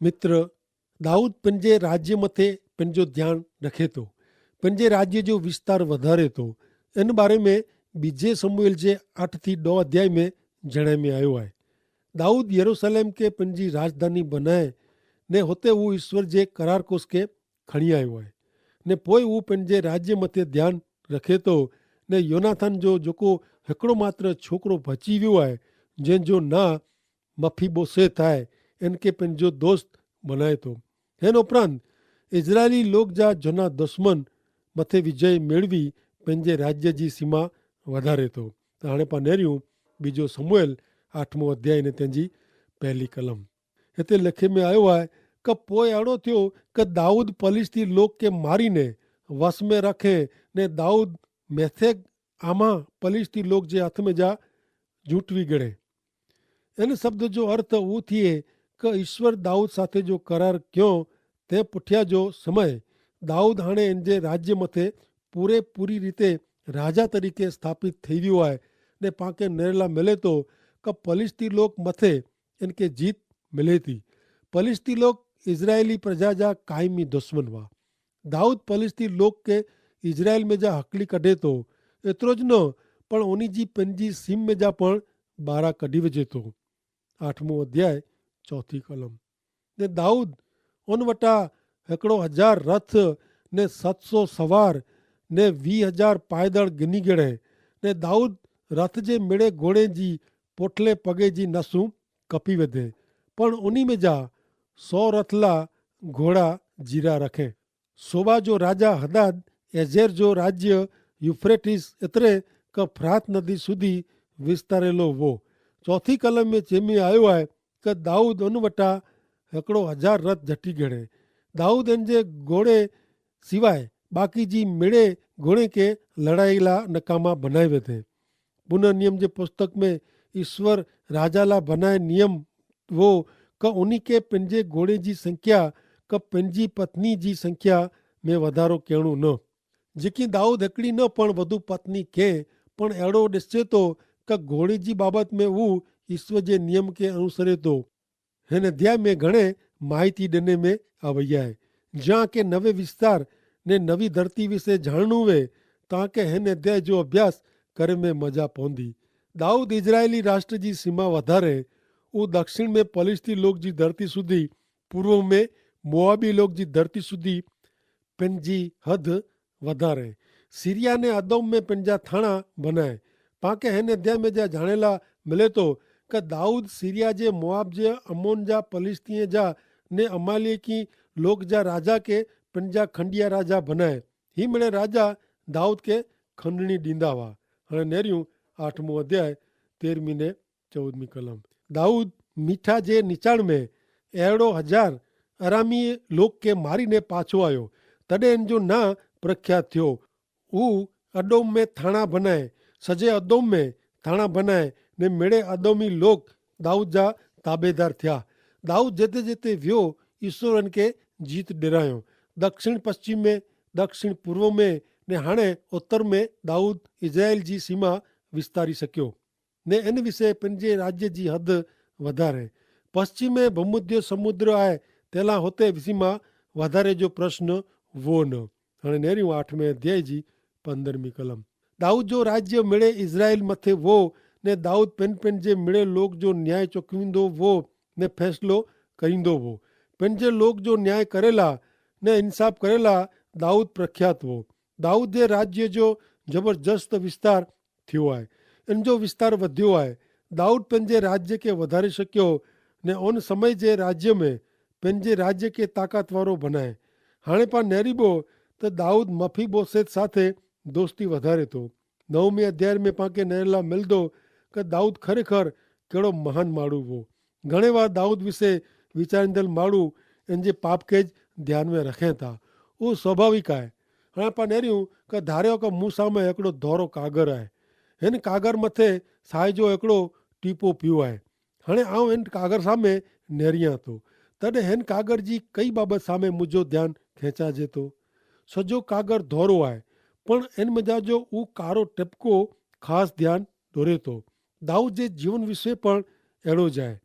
मित्र, दाऊद पंहिंजे राज्य मथे पंहिंजो ध्यानु रखे थो, पंहिंजे राज्य जो विस्तार वधारे थो। इन बारे में ॿिजे समूएल जे 8 થી 9 अध्याय में जणे में आयो आहे। दाऊद यरूशलेम खे पंहिंजी राजधानी बनाए ने हुते हू ईश्वर जे करार कोस खे खणी आयो आहे ने पोइ हू पंहिंजे राज्य मथे ध्यानु रखे थो ने योनाथन जो जेको हिकिड़ो मात्र छोकिरो बची वियो आहे, जंहिंजो नां मफीबोसेत आहे, इन खे पंहिंजो दोस्त बनाए थो। हिन उपरांत इज़राइली लोक जा जूना दुश्मन मथे विजय मेળવી पंहिंजे राज्य जी सीमा वधारे थो। त हाणे पाण नेरियूं ॿिजो समूएल 8 अध्याय ने तंहिंजी पहली कलम। हिते लिखे में आयो आहे कि पोइ अहिड़ो थियो कि दाऊद पलिश्ती लोक खे मारीने वस में रखे ने दाऊद मेथेग आमा पलिश्ती लोक जे हथ में जा जूटवी गणे। इन शब्द जो अर्थ वो थिए कि ईश्वर दाऊद साथे जो करार क्यों ते पुठिया जो समय दाऊद हाणे इन जे राज्य मथे पूरी रीते राजा तरीके स्थापित थी वियो आहे ने पाके नेरला मिले तो कि पलिश्ती लोक मथे इनके जीत मिले थी। पलिश्ती लोक इज़राइली प्रजा जा कायमी दुश्मन हुआ। दाऊद पलिश्ती लोक के इज़राइल में जा हकली कढे तो, एतिरो ज न पण उन्हीं जी पंहिंजी सीम में जा पण ॿारहं कढी विझे थो। 8 अध्याय 4 कलम। ने दाऊद उन वटा 1000 रथ ने 700 सवार ने 20,000 पायदड़ गिनी गिणे ने दाऊद रथ जे मिड़े घोड़े जी पोटले पगे जी नसूं कपी वधे, पण उन्हीं में जा 100 रथला घोड़ा जीरा रखे। सोबा जो राजा हदाद एजेर जो राज्य यूफ्रेटिस एतिरे क फ्रात नदी सुधी विस्तारेलो वो। 4 कलम में चेमी आयो आहे कि दाऊद उन वटा 1000 रथ झटी गिणे। दाऊद इन जे घोड़े सिवाय बाक़ी जी मिड़े घोड़े के लड़ाई ला नकामा बनाए वेठे। पुनः नियम जे पुस्तक में ईश्वर राजा ला बनाए नियम वो क उन्हीं के पंहिंजे घोड़े जी संख्या क पंहिंजी पत्नी जी संख्या में वधारो करणो न। जेकी दाऊद हिकिड़ी न पण वधु पत्नी के पण अहिड़ो ॾिसे थो कि घोड़े जी बाबत में हू ईश्वर जे नियम के अनुसरे थो। हिन अध्याय में घणे माहिती ॾिने में आवई आहे। जहाँ के नवे विस्तार ने नवी धरती विषय जाणणो हुए तव्हांखे हिन अध्याय जो अभ्यास करे में मज़ा पवंदी। दाऊद इज़राइली राष्ट्र जी सीमा वधारे उहो दक्षिण में पलिश्ती लोक जी धरती सुधी, पूर्व में मोआबी लोक जी धरती सुधी पंहिंजी हद वधारे। सीरिया ने अदोम में पंहिंजा थाणा बनाए। पाके हिन अध्याय में जा जाणेला मिले तो कि दाऊद सीरिया जे मोआब जे अमोन जा पलिश्तीअ जा ने अमालेकी लोक जा राजा के पंहिंजा खंडिया राजा बनाए। ही मिड़े राजा दाऊद के खंडणी ॾींदा हुआ। हाणे नेरियूं 8 अध्याय 13 ने 14 कलम। दाऊद मीठा जे निचाण में अहिड़ो 1000 अरामी लोक के मारीने पाछो आयो। तॾहिं इन जो नां प्रख्यात थियो। हू अदोम में थाणा बनाए, सॼे अदोम में थाणा बनाए ने मिड़े अदोमी लोक दाऊद जा ताबेदार थिया। दाऊद जिते जिते वियो ईश्वर इनके जीत ॾिरायो। दक्षिण पश्चिम में, दक्षिण पूर्व में ने हाणे उत्तर में दाऊद इज़राइल जी सीमा विस्तारी सकियो ने इन विषय पंहिंजे राज्य जी हद वधारे। पश्चिम में भूमध्य समुद्र आहे, तेला हुते सीमा वधारे जो प्रश्न वो न। हाणे नेरियूं 8 अध्याय जी 15 कलम। दाऊद जो राज्य मिड़े इज़राइल मथे वो ने दाऊद पंहिंजे मिड़े लोक जो न्याय चुकवींदो वो ने फ़ैसिलो करींदो वो। पंहिंजे लोक जो न्याय करेला ने इंसाफ़ करेला दाऊद प्रख्यात हो। दाऊद जे राज्य जो ज़बरदस्त विस्तार थियो आहे। इन जो विस्तार वधियो आहे। दाऊद पंहिंजे राज्य खे वधारे सकियो ने उन समय जे राज्य में पंहिंजे राज्य खे ताक़त वारो बनाए। हाणे पाण नेरीबो त दाऊद मफीबोसेत साथे दोस्ती वधारे थो। 9 अध्याय में पाण खे नेरला मिलंदो कि दाऊद खरेखर कहिड़ो महान माण्हू हो। घणे बार दाऊद विषय वीचारींदड़ माण्हू इन जे पाप खे ध्यान में रखे था। उहो स्वाभाविक आहे। हाणे पाण नेरियूं कि धारियो कि मूं साम्हूं हिकिड़ो दोरो कागर आहे। हिन कागर मथे साए जो हिकिड़ो टीपो पियो आहे। हाणे आउं हिन कागर साम्हूं नेरियां थो, तॾहिं हिन कागर जी कई बाबति साम्हूं मुंहिंजो ध्यानु खेचाइजे थो। सॼो कागर दोरो आहे, पण इन मज़ा जो उहो कारो टिपको ख़ासि ध्यानु ॾोरे थो। दाऊद जे जीवन विषय पण अहिड़ो ज आहे।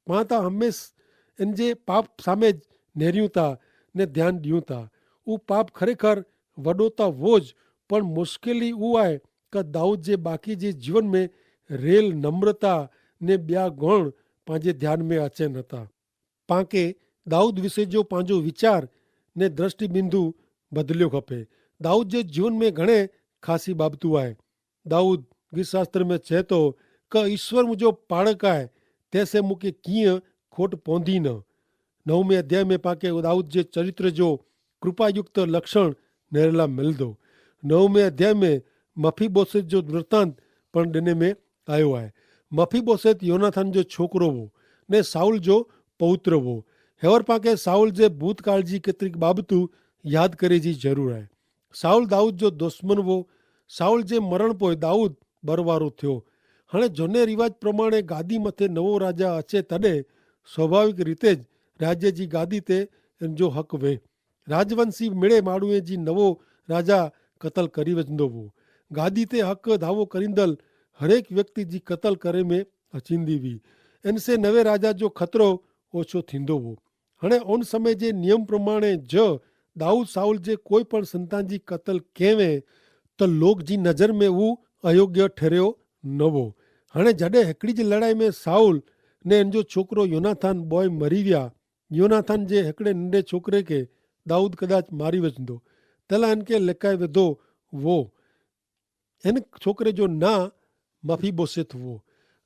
पाण त हमेशह इन जे पाप सामे ज नेरियूं था ने ध्यानु ॾियूं था। उहो पाप खरेखर वॾो त वो ज, पण मुश्किल ई उहो आहे कि दाऊद जे बाक़ी जे जीवन में रेल नम्रता ने ॿिया गुण पंहिंजे ध्यान में अचनि नथा। पांखे दाऊद विषय जो पंहिंजो वीचार ने दृष्टि बिंदु बदिलियो खपे। दाऊद जे जीवन में घणे ख़ासी बाबतूं आहे। दाऊद गीत शास्त्र में चए थो कि ईश्वर मुंहिंजो पाड़क आहे, तंहिंसे मूंखे कीअं खोट पवंदी न। 9वें अध्याय में पांखे दाऊद जे चरित्र जो कृपायुक्त लक्षण नेरला मिलंदो। 9वें अध्याय में मफीबोसेत जो वृतांत पण ॾिने में आयो आहे। मफीबोसेत योनाथन जो छोकिरो हो ने साउल जो पौत्र हो। हेवर पांखे साउल जे भूतकाल जी केतिरी बाबतूं यादि करे जी ज़रूरु आहे। साउल दाऊद जो दुश्मन हो। साउल जे मरण पोइ दाऊद बरवारो थियो। हाणे झूने रिवाज प्रमाणे गादी मथे नवो राजा अचे तॾहिं स्वाभाविक रीते ज राज्य जी गादी ते इन जो हक़ वे। राजवंशी मिड़े माण्हूअ जी नवो राजा क़तल करी वेंदो हो। गादी ते हक़ दावो करींदल हरेक व्यक्ति जी क़तल करे में अचींदी हुई। इनसे नवे राजा जो खतरो ओछो थींदो हो। हाणे उन समय जे नियम प्रमाणे दाऊद साउल जे कोई पण संतान जी क़तल कयवे त लोक जी नज़र में हू अयोग्य ठहरियो न हो। हाणे जॾहिं हिकिड़ी जी लड़ाई में साउल ने इन जो छोकिरो योनाथन बॉय मरी विया, योनाथन जे हिकिड़े नंढे छोकिरे खे दाऊद कदाच मारी वेंदो, तला इनके लिकाए विधो वो। इन छोकिरे जो ना मफीबोसेत हुओ।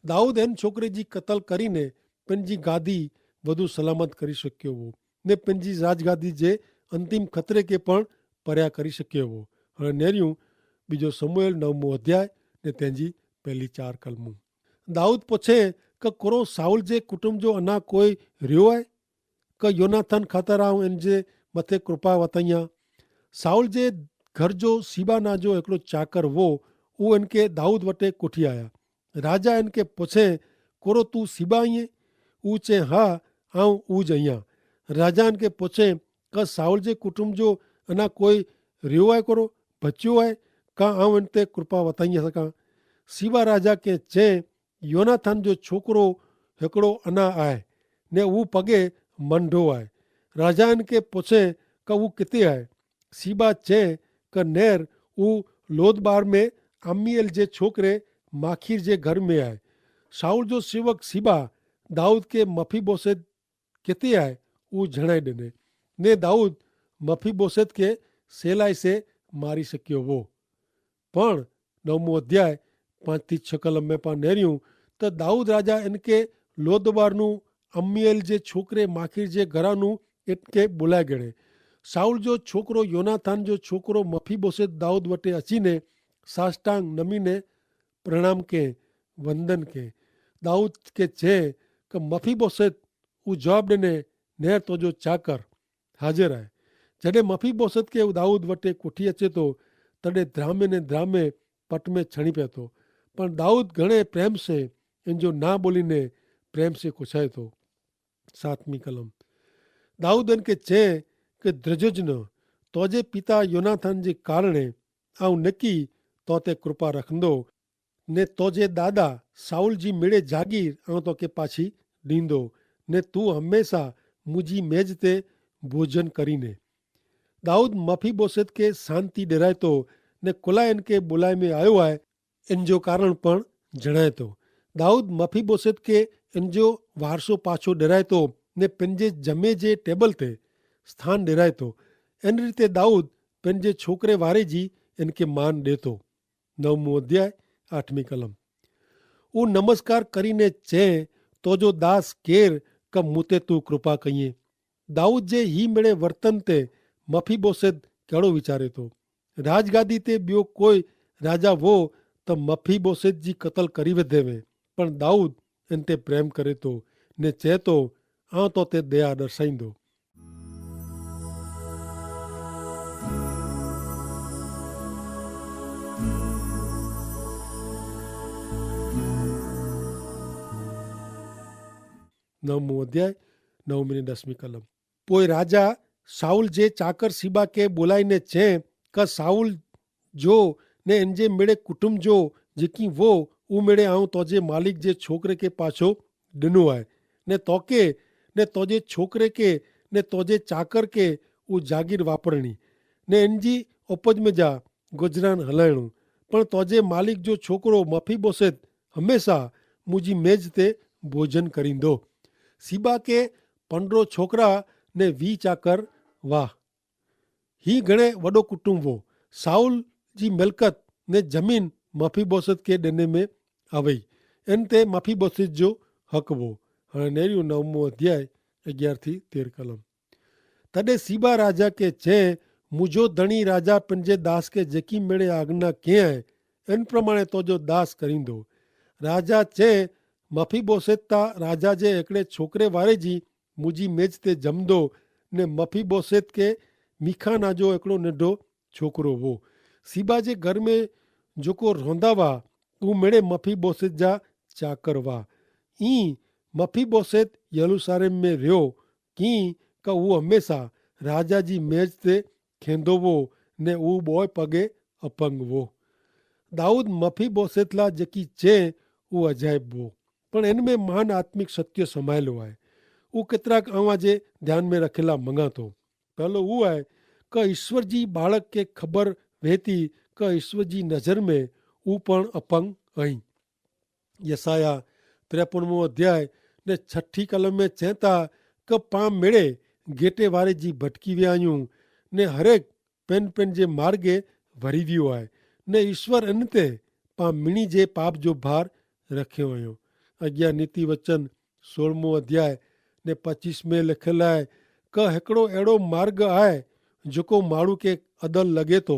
दाऊद इन छोकिरे जी क़तल करीने पंहिंजी गादी वधु सलामत करी सघियो हो ने पंहिंजी राजगादी जे अंतिम खतरे खे पण परिया करी सघियो हो। हाणे नेरियूं बीजो समूएल 9 अध्याय ने तंहिंजी पहली 4 कलमूं। दाऊद पुछे कि कुरो साउल जे कुटुंब जो अञा कोई रहियो आहे कि योनाथन ख़ातिर आऊं इन जे मथे कृपा वताइयां। साउल जे घर जो सीबा ना जो हिकिड़ो चाकर हो, उहो इनके दाऊद वटे कोठी आया। राजा इनके पुछे कुरो तू सीबा आईं? ऊ चए हा आऊं ऊज आहियां। राजा इनके पुछे कि साउल जे कुटुंब जो अञा कोई रहियो आहे कुरो बचियो आहे का आऊं इन ते कृपा वताई सघां? सीबा राजा खे चए योनाथन जो छोकिरो हिकिड़ो अञा आहे ने हू पगे मंडो आहे। राजा इनके पुछे कि हू किथे आहे? सीबा चए कि नेर हू लोदबार में अमीएल जे छोकिरे माखीर जे घर में आहे। साउल जो सेवक सीबा दाऊद के मफीबोसेत किथे आहे उहो जणाए ॾिने ने दाऊद मफीबोसेत खे सहेलाई से मारी सघियो हो। पण 9 अध्याय 5-6 कलम में पाण नेरियूं त दाऊद राजा इनके लोदबारनू अमीएल जे छोकिरे माखीर जे घरानू इनके बुलाए गणे। साउल जो छोकिरो योनाथन जो छोकिरो मफीबोसेत दाऊद वटे अचीने साष्टांग नमीने प्रणाम के वंदन के दाऊद के चए कि मफीबोसेत ऊ जवाब ॾिने नेर तो जो चाकर हाजिर आहे। जॾहिं मफीबोसेत के दाऊद वटे कोठी अचे थो तॾहिं ड्रामे ने ड्रामे पट में छणी पिए थो, पर दाऊद घणे प्रेम से इन जो ना बोलीने प्रेम से कुछाए थो। 7वीं कलम। दाऊद इनके चए कि द्रजज न, तोजे पिता योनाथन जे कारणे आऊं नकी तो ते कृपा रखंदो ने तोजे दादा साउल जी मिड़े जागीर आऊं तोखे पाछी ॾींदो ने तू हमेशा मुंहिंजी मेज ते भोजन करीने। दाऊद मफीबोसेत के शांति ॾिराए थो ने कुलाए इनके बुलाए में आयो आहे इन जो कारण पण जणाए थो। दाऊद मफीबोसेत के इन जो वारसो पाछो ॾिराए थो ने पंहिंजे जमे जे टेबल ते स्थान ॾिराए थो। इन रीते दाऊद पंहिंजे छोकिरे वारे जी इनके मान ॾिए थो। 9 अध्याय 8वीं कलम। ऊ नमस्कार करीने चए तो जो दास केर क मूं ते तू कृपा कईं। दाऊद जे ही मिड़े वर्तन ते मफीबोसेत कहिड़ो वीचारे थो? राजगादी ते ॿियो कोई राजा हो त मफीबोसेत जी क़तल करी वेंदे, पर दाऊद इन ते प्रेम करे थो ने चए थो आउं तो ते दया दर्शाईंदो। नवमो अध्याय 9-10वीं कलम। पोइ राजा साउल जे चाकर सीबा के बोलाईने चए कि साउल जो ने इन जे मिड़े कुटुंब जो जेकी वो ऊ मिड़े आऊं तोजे मालिक जे छोकिरे के पाछो ॾिनो आहे ने तोखे ने तोजे छोकरे के ने तोजे चाकर के उ जागीर वापरणी ने इनजी उपज में जा गुजरान हलाइणो। पण तोजे मालिक जो छोकरो मफीबोसेत हमेशा मुझी मेज ते भोजन करींदो। सीबा के 15 छोकरा ने 20 चाकर वाह। ही घणे वॾो कुटुंब हो। साउल जी मिल्कत ने जमीन मफीबोसेत के ॾिने में आवई। इन ते मफीबोसेत जो हक़ हो। हाणे नेरियो 9 अध्याय 11 थी 13 कलम। तॾहिं सीबा राजा के चए, मुझो धणी राजा पंहिंजे दास के जेकी मेड़े आज्ञा कयई इन प्रमाणे तोजो दास करींदो। राजा चए, मफीबोसेत ता राजा जे हिकिड़े छोकिरे वारे जी मुंहिंजी मेज ते जमंदो ने मफीबोसेत के मीखाना जो हिकिड़ो नंढो छोकिरो हो। सीबा जे घर में जेको रहंदा हुआ उहो मेड़े मफीबोसेत जा चाकर हुआ। ई मफीबोसेत यरूशलेम में रहियो कीअं का उहो हमेशा राजा जी मेज ते खेंदो हो ने उहो ॿोए पगे अपंग हो। दाऊद मफीबोसेत ला जेकी चए उहो अजाइब हो, पण इन में महान आत्मिक सत्य समायलो आहे। उहो केतिराक अव्हां जे ध्यान में रखियला मंगा थो। पहलो उहो आहे का ईश्वर जी बालक के ख़बर वे थी का ईश्वर जी नज़र में उहो पण अपंग आहीं। यसाया 53 अध्याय ने 6 कलम में चए था क पां मेड़े गेटे वारे जी भटकी विया आहियूं ने हरेक पेन जे मार्गे वरी वियो आहे ने ईश्वर इन ते पां मिणी जे पाप जो भार रखियो हुयो। अॻियां नीति वचन 16 अध्याय ने 25 में लिखियलु आहे क हिकिड़ो अहिड़ो मार्ग आहे जेको माण्हू खे अदल लॻे थो,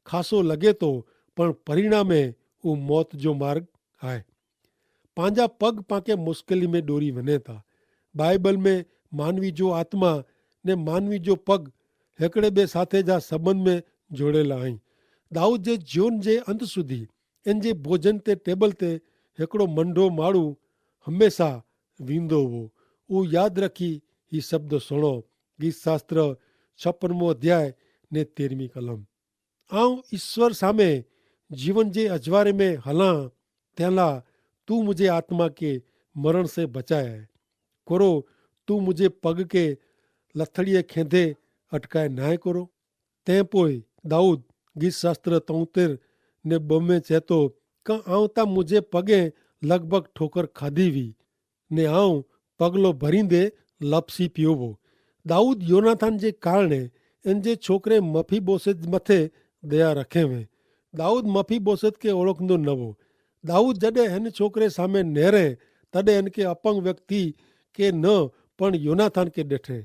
खासो लॻे थो, पण परिणाम उहो मौत जो मार्ग आहे। पंहिंजा पग पांखे मुश्किल में डोरी वञे था। बाइबल में मानवी जो आत्मा ने मानवी जो पग हिकिड़े ॿिए साथे जा संबंध में जोड़ियल आहिनि। दाऊद जे जीवन जे अंत सुधी इन जे भोजन ते टेबल ते हिकिड़ो मंडो माण्हू हमेशा वींदो हो। उहो यादि रखी ही शब्द सुणो। गीत शास्त्र 56 अध्याय ने 13 कलम। आऊं ईश्वर सामे जीवन जे अजवारे में हलां तंहिंला तू मुझे आत्मा के मरण से बचाया है। कोरो तू मुझे पग के लथड़ीअ खेंदे अटकाए नाहे कोरो। तंहिं पोइ दाऊद गीत शास्त्र 73 ने 2 में चए थो का आऊं ता मुझे पगे लॻभॻि ठोकर खाधी हुई ने आऊं पगलो भरींदे लपसी पियो हो। दाऊद योनाथान जे कारण इन जे छोकिरे मफीबोसेत मथे दया रखे हुए। दाऊद मफीबोसेत खे ओळखंदो न हो। दाऊद जॾहिं हिन छोकिरे सामे नेरे तॾहिं हिन खे अपंग व्यक्ति के न पण योनाथान खे ॾिठे।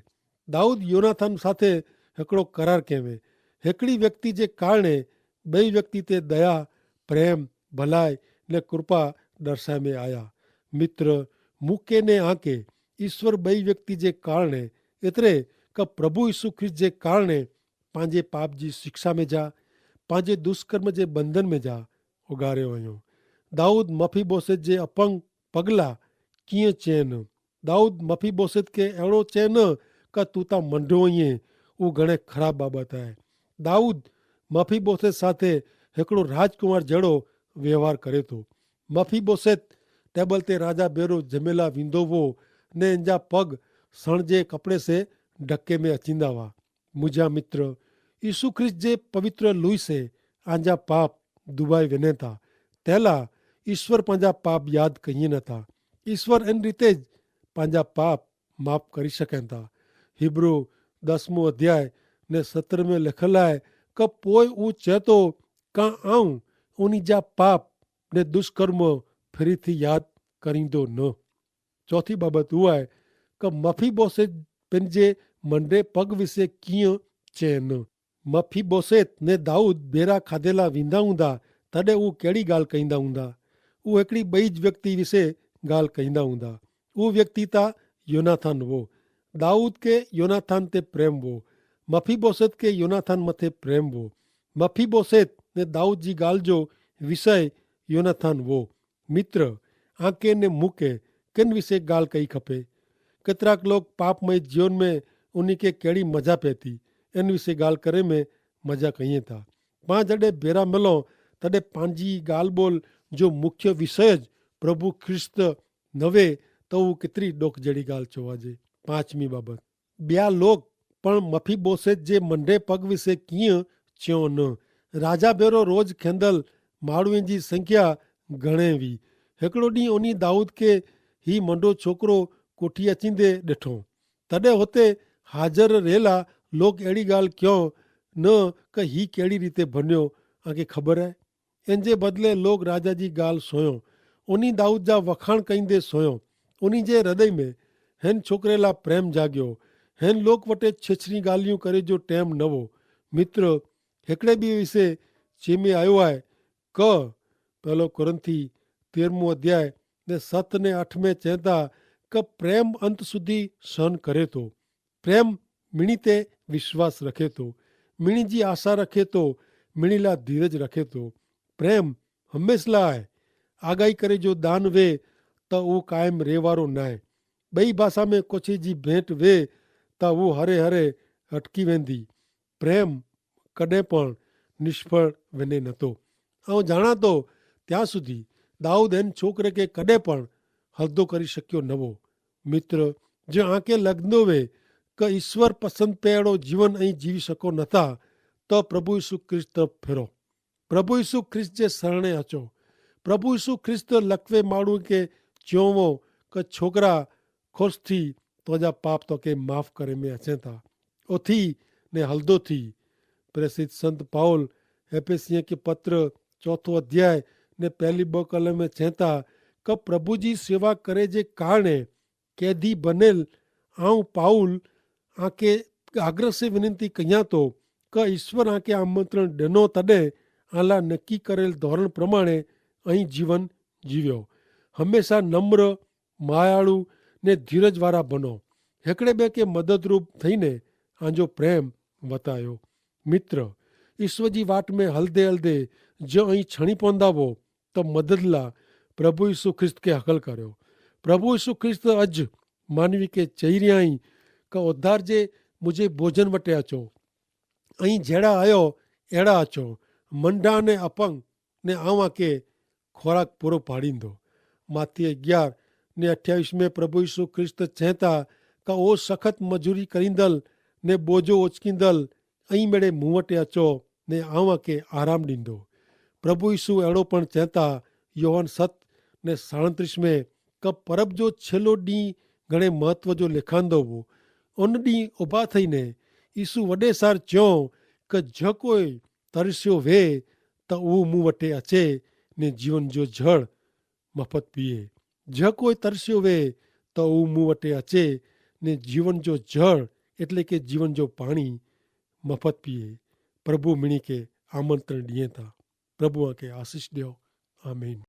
दाऊद योनाथान साथे हिकिड़ो करार कयवे। हिकिड़ी व्यक्ति जे कारण ॿई व्यक्ति ते दया, प्रेम, भलाई ने कृपा दर्शाए में आया। मित्र मूंखे ने आके ईश्वर ॿई व्यक्ति जे कारण एतिरे का प्रभु यीशु ख्रिस्त जे कारण पंहिंजे पाप जी शिक्षा में जा, पंहिंजे दुष्कर्म जे बंधन में जा उगारियो हुयो। दाऊद मफीबोसेत जे अपंग पगला कीअं चयनि। दाऊद मफीबोसेत खे अहिड़ो चए न का तू ता मंडो ईअं, उहो घणे ख़राब बाबत आहे। दाऊद मफीबोसेत साथे हिकिड़ो राजकुमार जहिड़ो व्यवहार करे थो। मफीबोसेत टेबल ते राजा बेरो जमेला वेंदो हो ने इन जा पग सण जे कपिड़े से ढके में अचींदा हुआ। मुंहिंजा मित्र यीशु ख्रिस्त जे पवित्र लुई से आंजा पाप दुबाए वञे था। तंहिंला ईश्वर पंहिंजा पाप यादि कई नथा। ईश्वर इन रीते पंहिंजा पाप माफ़ करे सघनि था। हिब्रू 10 अध्याय ने 17 में लिखियलु आहे क पोइ उहो चए थो का आऊं उन जा पाप ने दुष्कर्म फिरी थी यादि करींदो न। चौथी बाबत उहा आहे क मफीबोसेत पंहिंजे मंडे पग विषय कीअं चयनि। मफीबोसेत ने दाऊद बेरा खाधेला वेंदा हूंदा तॾहिं उहो कहिड़ी ॻाल्हि कंदा हूंदा। उहो हिकिड़ी ॿई व्यक्ति विषय ॻाल्हि कंदा हूंदा। उहो व्यक्ति ता योनाथान हो। दाऊद के योनाथान ते प्रेम हो। मफीबोसेत के योनाथान मथे प्रेम हो। मफीबोसेत ने दाऊद जी ॻाल्हि जो विषय योनाथान हो। मित्र आके ने मूंखे किन विषय ॻाल्हि कई खपे। केतिराक लोग पापमय जीवन में उन खे कहिड़ी मज़ा पए थी इन विषय ॻाल्हि करे में मज़ा कयूं था। पाण जॾहिं बेरा मिलो तॾहिं पंहिंजी ॻाल्हि ॿोल जो मुख्य विषय प्रभु ख्रिस्त न वे त उहो केतिरी ॾोख जहिड़ी ॻाल्हि चवाजे। 5મી બાબત, ॿिया लोग પણ મફીબોશેત જે મંડે પગ વિશે कीअं चयो न। राजा भेरो रोज़ खेंदल माण्हुनि जी संख्या घणे हुई। हिकिड़ो ॾींहुं उन दाऊद खे ही मंडो छोकिरो कोठी अचींदे ॾिठो। तॾहिं हुते हाज़िर रहियला लोग अहिड़ी ॻाल्हि कयो न कि ही कहिड़ी रीते बणियो, तव्हांखे ख़बर आहे। इन जे बदिले लोग राजा जी ॻाल्हि सोयो, उन दाऊद जा वखाण कईंदे सोयो। उन जे हृदय में हिन छोकिरे लाइ प्रेम जाॻियो। हिन लोक वटि छिछरी ॻाल्हियूं करे जो टाइम न हो। मित्र, हिकिड़े ॿिए विषय चेमे आयो आहे क पहिलो कुरंथी 13 अध्याय ने 7 ने 8 में चवनि था कि प्रेम अंत सुधी सहन करे थो। प्रेम मिणी ते विश्वास रखे थो, मिणी जी आशा रखे थो, मिणी लाइ धीरज रखे थो। प्रेम हमेशह लाइ आहे। आगाही करे जो दान वे त उहो क़ाइमु रहे वारो न आहे। ॿई भाषा में कुछ जी भेंट वे त उहो हरे हरे अटकी वेंदी। प्रेम कॾहिं पण निष्फળ वञे नथो। ऐं ॼाणा थो ત્યાં સુધી દાऊद हिन छोकिरे खे कॾहिं पण हलंदो करे शकियो न हो। मित्र, जो आंखे लॻंदो वे कि ईश्वर पसंदि पे अहिड़ो जीवन ऐं जीवी सघो नथा त प्रभु यीशु ख्रिस्त तरफ़ फिरो। प्रभु यीशु ख्रिस्त जे शरणे अचो। प्रभु यीशु ख्रिस्त लखवे माण्हू खे चयो कि छोकिरा ख़ुशि थी, तुंहिंजा पाप तोखे माफ़ करे में अचनि था। उथी ने हलंदो थी। प्रसिद्ध संत पाउल एफेसियों के पत्र 4 अध्याय ने पहली 2 कलम में चवनि था कि प्रभु जी सेवा करे जे कारणे कैदी बनेल आऊं पाउल आके आग्रह से विनती कयां तो कि ईश्वर आके आमंत्रण ॾिनो तॾहिं आला नक्की करेल धोरण प्रमाणे ऐं जीवन जीवियो। हमेशा नम्र, मायाळू ने धीरज वारा बनो। हिकिड़े ॿिए खे मददरूप थईने आंजो प्रेम वतायो। मित्र, ईश्वर जी वाट में हलदे हलदे जो ऐं छणी पवंदा हो त मदद लाइ प्रभु यीशु ख्रिस्त खे हकल करियो। प्रभु यीशु ख्रिस्त अॼु मानवी खे चई रहिया आहीं कि उद्धार जे मुंहिंजे भोजन वटि अचो ऐं जहिड़ा आयो अहिड़ा अचो। मंडा ने अपंग ने आवां खे खोराक पूरो पाड़ींदो। माती 11 ने 28 में प्रभु यीशु ख्रिस्त चवनि था कि ओ सख़्त मजूरी करींदल ने बोझो उचकींदल ऐं मेरे मूं वटि अचो ने आवां खे आराम ॾींदो। प्रभु यीशु अहिड़ो पण चवनि था योहन 7 ने 37 में कि परब जो छेलो ॾींहुं घणे महत्व जो लिखांदो हो। उन ॾींहुं उभा थईने यीशु वॾे सार चयो कि जो कोई तरसियो वे त उहो मूं वटि अचे ने जीवन जो जड़ मफ़त पीए। जो कोई तरसियो वे त उहो मूं वटि अचे ने जीवन जो जड़ એટલે કે જીવન જો પાણી મફત પીએ। પ્રભુ મિણી કે આમંત્રણ ॾिए था। प्रभु के आशीष ॾियो। आमीन।